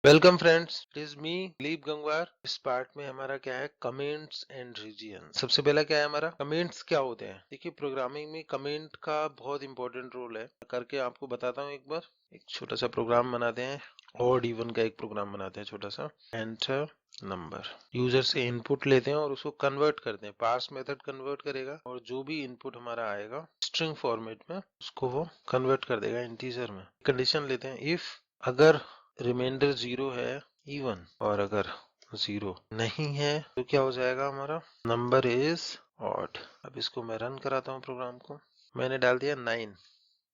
Welcome friends, it is me Dilip Gangwar. इस part में हमारा क्या है, कमेंट्स एंड रीजन। सबसे पहला क्या है हमारा, कमेंट्स क्या होते हैं। देखिए, प्रोग्रामिंग में कमेंट का बहुत इंपॉर्टेंट रोल है। करके आपको बताता हूँ। एक बार एक छोटा सा प्रोग्राम बनाते हैं, ऑड इवन का एक प्रोग्राम बनाते हैं छोटा सा। एंटर नंबर, यूजर से इनपुट लेते हैं और उसको कन्वर्ट करते हैं। पार्स मेथड कन्वर्ट करेगा और जो भी इनपुट हमारा आएगा स्ट्रिंग फॉर्मेट में उसको वो कन्वर्ट कर देगा इंटीजर में। कंडीशन लेते हैं, इफ अगर रिमाइंडर 0 है इवन, और अगर 0 नहीं है तो क्या हो जाएगा हमारा, नंबर इज ऑड। अब इसको मैं रन कराता हूँ प्रोग्राम को। मैंने डाल दिया 9,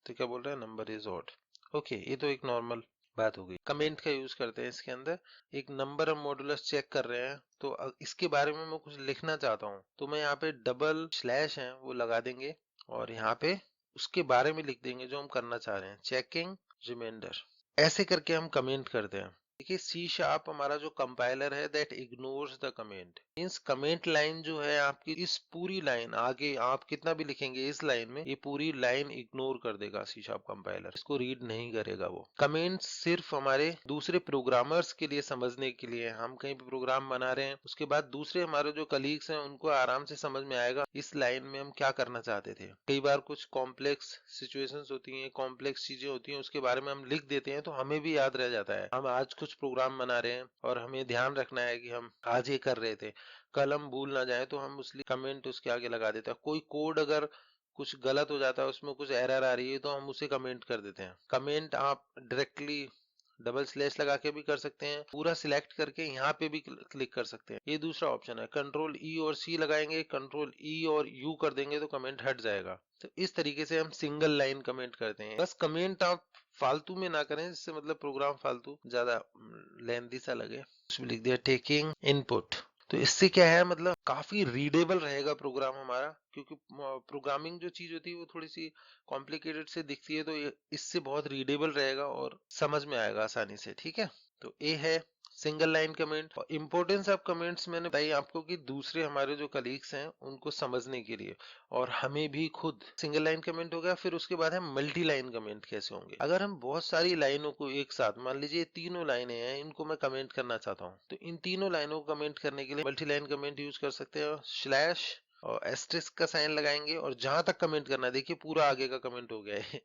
तो क्या बोल रहा है, नंबर इज ऑड। ओके, ये तो एक नॉर्मल बात हो गई। कमेंट का यूज करते हैं इसके अंदर। एक नंबर हम मॉडुलस चेक कर रहे हैं, तो इसके बारे में मैं कुछ लिखना चाहता हूँ, तो मैं यहाँ पे डबल स्लैश है वो लगा देंगे और यहाँ पे उसके बारे में लिख देंगे जो हम करना चाह रहे हैं, चेकिंग रिमाइंडर। ऐसे करके हम कमेंट करते हैं। देखिए, सी शार्प हमारा जो कंपाइलर है that ignores the comment. Means comment line जो है आपकी, इस पूरी लाइन आगे आप कितना भी लिखेंगे इस लाइन में, ये पूरी लाइन इग्नोर कर देगा सी शार्प कंपाइलर, इसको रीड नहीं करेगा। वो कमेंट सिर्फ हमारे दूसरे प्रोग्रामर्स के लिए समझने के लिए। हम कहीं पे प्रोग्राम बना रहे हैं, उसके बाद दूसरे हमारे जो कलीग्स हैं उनको आराम से समझ में आएगा इस लाइन में हम क्या करना चाहते थे। कई बार कुछ कॉम्प्लेक्स सिचुएशंस होती हैं, कॉम्प्लेक्स चीजें होती हैं, उसके बारे में हम लिख देते हैं तो हमें भी याद रह जाता है। हम आज कुछ प्रोग्राम बना रहे हैं और हमें ध्यान रखना है कि हम आज ये कर रहे थे, कल हम भूल ना जाए, तो हम उसलिए कमेंट उसके आगे लगा देते हैं। कोई कोड अगर कुछ गलत हो जाता है, उसमें कुछ एरर आ रही है, तो हम उसे कमेंट कर देते हैं। कमेंट आप डायरेक्टली डबल स्लैश लगा के भी कर सकते हैं, पूरा सिलेक्ट करके यहाँ पे भी क्लिक कर सकते हैं। ये दूसरा ऑप्शन है। कंट्रोल ई और सी लगाएंगे, कंट्रोल ई और यू कर देंगे तो कमेंट हट जाएगा। तो इस तरीके से हम सिंगल लाइन कमेंट करते हैं। बस कमेंट आप फालतू में ना करें, जिससे मतलब प्रोग्राम फालतू ज्यादा लेंथी सा लगे। उसमें लिख दिया टेकिंग इनपुट, तो इससे क्या है, मतलब काफी रीडेबल रहेगा प्रोग्राम हमारा। क्योंकि प्रोग्रामिंग जो चीज होती है वो थोड़ी सी कॉम्प्लिकेटेड से दिखती है, तो इससे बहुत रीडेबल रहेगा और समझ में आएगा आसानी से। ठीक है, तो ये है सिंगल लाइन कमेंट। और इंपॉर्टेंस ऑफ कमेंट्स मैंने बताई आपको कि दूसरे हमारे जो कलीग्स हैं उनको समझने के लिए, और हमें भी खुद। सिंगल लाइन कमेंट हो गया, फिर उसके बाद है मल्टी लाइन कमेंट कैसे होंगे। अगर हम बहुत सारी लाइनों को एक साथ, मान लीजिए तीनों लाइनें हैं, इनको मैं कमेंट करना चाहता हूँ, तो इन तीनों लाइनों को कमेंट करने के लिए मल्टी लाइन कमेंट यूज कर सकते हैं। स्लैश और एस्टेरिस्क का साइन लगाएंगे और जहां तक कमेंट करना है, देखिए पूरा आगे का कमेंट हो गया है।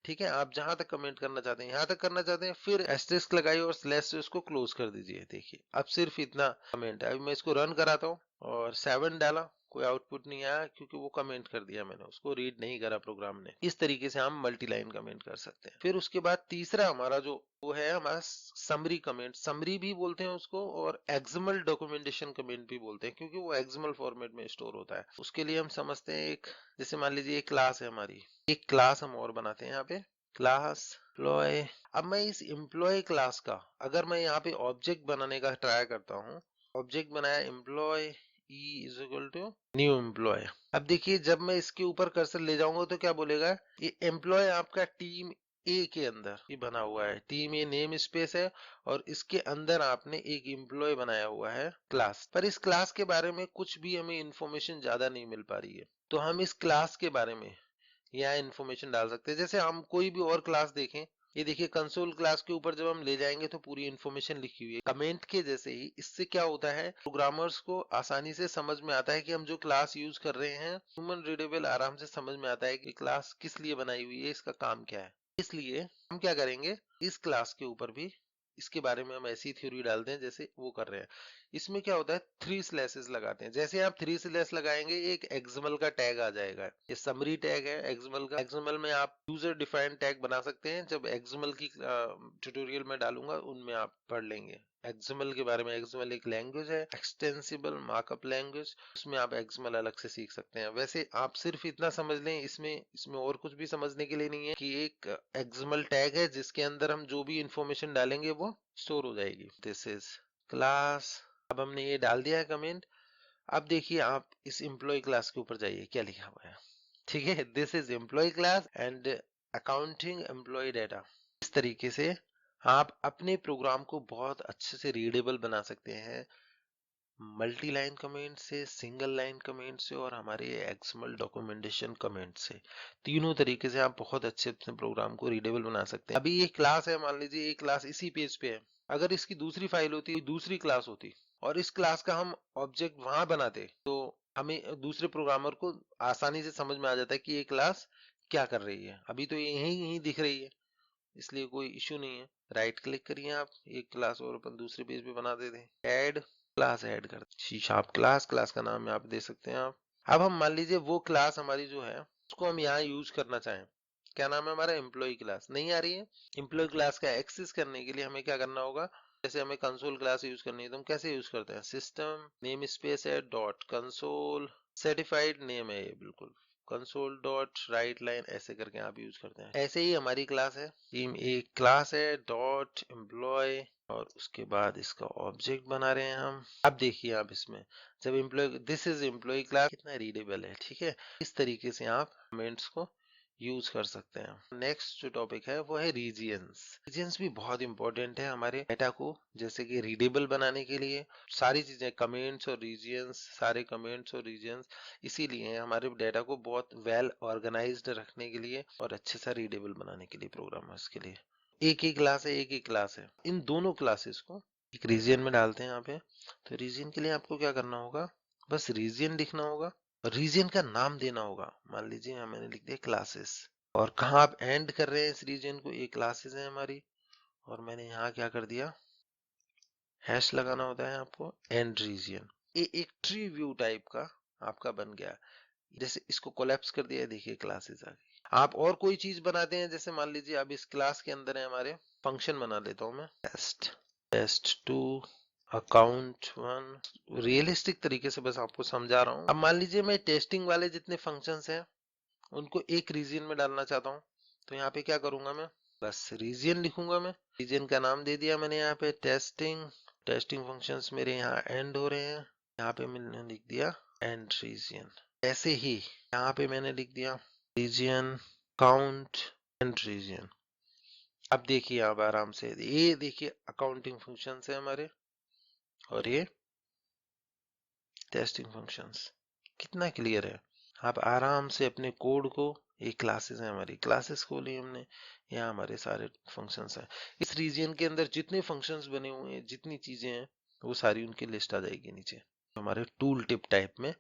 ठीक है, आप जहां तक कमेंट करना चाहते हैं, यहां तक करना चाहते हैं, फिर एस्टेरिस्क लगाइए और स्लैश से उसको क्लोज कर दीजिए। देखिए, अब सिर्फ इतना कमेंट है। अभी मैं इसको रन कराता हूँ और 7 डाला, कोई आउटपुट नहीं आया क्योंकि वो कमेंट कर दिया मैंने, उसको रीड नहीं करा प्रोग्राम ने। इस तरीके से हम मल्टी लाइन कमेंट कर सकते हैं। फिर उसके बाद तीसरा हमारा जो वो है हमारा समरी कमेंट। समरी भी बोलते हैं उसको, और एक्सएमएल डॉक्यूमेंटेशन कमेंट भी बोलते हैं, क्योंकि वो एक्सएमएल फॉर्मेट में स्टोर होता है। उसके लिए हम समझते हैं, एक जैसे मान लीजिए एक क्लास है हमारी, एक क्लास हम और बनाते हैं यहाँ पे, क्लास एम्प्लॉय। अब मैं इस एम्प्लॉय क्लास का, अगर मैं यहाँ पे ऑब्जेक्ट बनाने का ट्राई करता हूँ, ऑब्जेक्ट बनाया employee e is equal to new employee. अब देखिए, जब मैं इसके ऊपर कर्सर ले जाऊंगा तो क्या बोलेगा, ये एम्प्लॉय आपका टीम ए के अंदर ये बना हुआ है। टीम ए नेम स्पेस है और इसके अंदर आपने एक एम्प्लॉय बनाया हुआ है क्लास। पर इस क्लास के बारे में कुछ भी हमें इंफॉर्मेशन ज्यादा नहीं मिल पा रही है, तो हम इस क्लास के बारे में यहाँ इंफॉर्मेशन डाल सकते हैं। जैसे हम कोई भी और क्लास देखें, ये देखिए कंसोल क्लास के ऊपर जब हम ले जाएंगे तो पूरी इंफॉर्मेशन लिखी हुई है कमेंट के जैसे ही। इससे क्या होता है, प्रोग्रामर्स को आसानी से समझ में आता है कि हम जो क्लास यूज कर रहे हैं ह्यूमन रीडेबल, आराम से समझ में आता है कि क्लास किस लिए बनाई हुई है, इसका काम क्या है। इसलिए हम क्या करेंगे, इस क्लास के ऊपर भी इसके बारे में हम ऐसी थ्योरी डालते हैं जैसे वो कर रहे हैं। इसमें क्या होता है, 3 स्लैशेस लगाते हैं। जैसे आप 3 स्लैश लगाएंगे, एक एक्सएमएल का टैग आ जाएगा। ये समरी टैग है एक्सएमएल का। एक्सएमएल में आप यूजर डिफाइंड टैग बना सकते हैं। जब एक्सएमएल की ट्यूटोरियल में डालूंगा उनमें आप पढ़ लेंगे एक्सएमएल के बारे में। एक्सएमएल एक लैंग्वेज है, एक्सटेंसिबल मार्कअप लैंग्वेज, उसमें आप एक्सएमएल अलग से सीख सकते हैं। वैसे आप सिर्फ इतना समझ लें, इसमें और कुछ भी समझने के लिए नहीं है, कि एक एक्सएमएल टैग है जिसके अंदर हम जो भी इंफॉर्मेशन डालेंगे वो स्टोर हो जाएगी। This is class. अब हमने ये डाल दिया है कमेंट। अब देखिए, आप इस एम्प्लॉय क्लास के ऊपर जाइए, क्या लिखा हुआ है। ठीक है, this is employee class and accounting employee data. इस तरीके से आप अपने प्रोग्राम को बहुत अच्छे से रीडेबल बना सकते हैं। मल्टी लाइन कमेंट से, सिंगल लाइन कमेंट से और हमारे एक्सएमएल डॉक्यूमेंटेशन कमेंट से, तीनों तरीके से आप बहुत अच्छे अपने प्रोग्राम को रीडेबल बना सकते हैं। अभी ये क्लास है, मान लीजिए ये क्लास इसी पेज पे है, अगर इसकी दूसरी फाइल होती, दूसरी क्लास होती और इस क्लास का हम ऑब्जेक्ट वहां बनाते तो हमें दूसरे प्रोग्रामर को आसानी से समझ में आ जाता है कि ये क्लास क्या कर रही है। अभी तो यही यही दिख रही है, इसलिए कोई इश्यू नहीं है। राइट क्लिक करिए आप, एक क्लास और अपन दूसरे पेज पे बना देते हैं। ऐड क्लास ऐड कर सी शार्प क्लास, क्लास का नाम यहाँ पे दे सकते हैं आप। अब हम मान लीजिए वो क्लास हमारी जो है उसको हम यहाँ यूज करना चाहें, क्या नाम है हमारा, एम्प्लॉय क्लास नहीं आ रही है। एम्प्लॉय क्लास का एक्सेस करने के लिए हमें क्या करना होगा, जैसे हमें कंसोल क्लास यूज करनी है तो हम कैसे यूज करते हैं, सिस्टम नेम स्पेस है डॉट कंसोल, सर्टिफाइड नेम है ये बिल्कुल, कंसोल डॉट राइट लाइन ऐसे करके आप यूज करते हैं। ऐसे ही हमारी क्लास है, टीम एक क्लास है डॉट एम्प्लॉय और उसके बाद इसका ऑब्जेक्ट बना रहे हैं हम। अब देखिए आप इसमें जब employee, this is employee class, कितना रीडेबल है, ठीक है। इस तरीके से आप कमेंट्स को यूज कर सकते हैं। नेक्स्ट जो टॉपिक है वो है रीजियंस। रीजियंस भी बहुत इंपॉर्टेंट है हमारे डेटा को जैसे कि रीडेबल बनाने के लिए। सारी चीजें कमेंट्स और रीजियंस, सारे कमेंट्स और रीजियंस इसीलिए हमारे डेटा को बहुत वेल ऑर्गेनाइज्ड रखने के लिए और अच्छे से रीडेबल बनाने के लिए प्रोग्रामर्स के लिए। एक ही क्लास है, एक ही क्लास है, इन दोनों क्लासेस को एक रीजन में डालते हैं यहाँ पे। तो रीजन के लिए आपको क्या करना होगा, बस रीजन लिखना होगा, रीजन का नाम देना होगा। मान लीजिए यहाँ मैंने लिख दिया क्लासेस, और कहाँ आप एंड कर रहे हैं इस रीजन को, ये क्लासेस है हमारी, और मैंने यहाँ क्या कर दिया, हैश लगाना होता है आपको, एंड रीजन। ये एक ट्री व्यू टाइप का आपका बन गया। जैसे इसको कोलैप्स कर दिया, देखिए क्लासेस आ गई। आप और कोई चीज बनाते हैं, जैसे मान लीजिए अब इस क्लास के अंदर है हमारे, फंक्शन बना लेता हूं मैं, टेस्ट टेस्ट 2 अकाउंट 1, रियलिस्टिक तरीके से बस आपको समझा रहा हूँ। अब मान लीजिए मैं टेस्टिंग वाले जितने फंक्शंस हैं उनको एक रीजन में डालना चाहता हूँ, तो यहाँ पे क्या करूंगा मैं, बस रीजन लिखूंगा मैं। रीजन का नाम दे दिया मैंने यहाँ पे टेस्टिंग। टेस्टिंग फंक्शंस मेरे यहाँ एंड हो रहे हैं, यहाँ पे मैंने लिख दिया एंड रीजन। ऐसे ही यहाँ पे मैंने लिख दिया रीजन काउंट एंड रीजन। अब देखिए आप आराम से, ये देखिए अकाउंटिंग फंक्शंस है हमारे और ये टेस्टिंग फंक्शंस, कितना क्लियर है। आप आराम से अपने कोड को, ये क्लासेस है हमारी, क्लासेस खोली हमने, यहाँ हमारे सारे फंक्शंस हैं। इस रीजन के अंदर जितने फंक्शंस बने हुए हैं, जितनी चीजें हैं, वो सारी उनकी लिस्ट आ जाएगी नीचे, हमारे टूल टिप टाइप में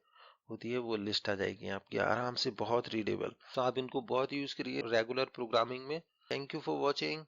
होती है, वो लिस्ट आ जाएगी आपकी आराम से, बहुत रीडेबल। तो आप इनको बहुत यूज करिए रेगुलर प्रोग्रामिंग में। Thank you for watching.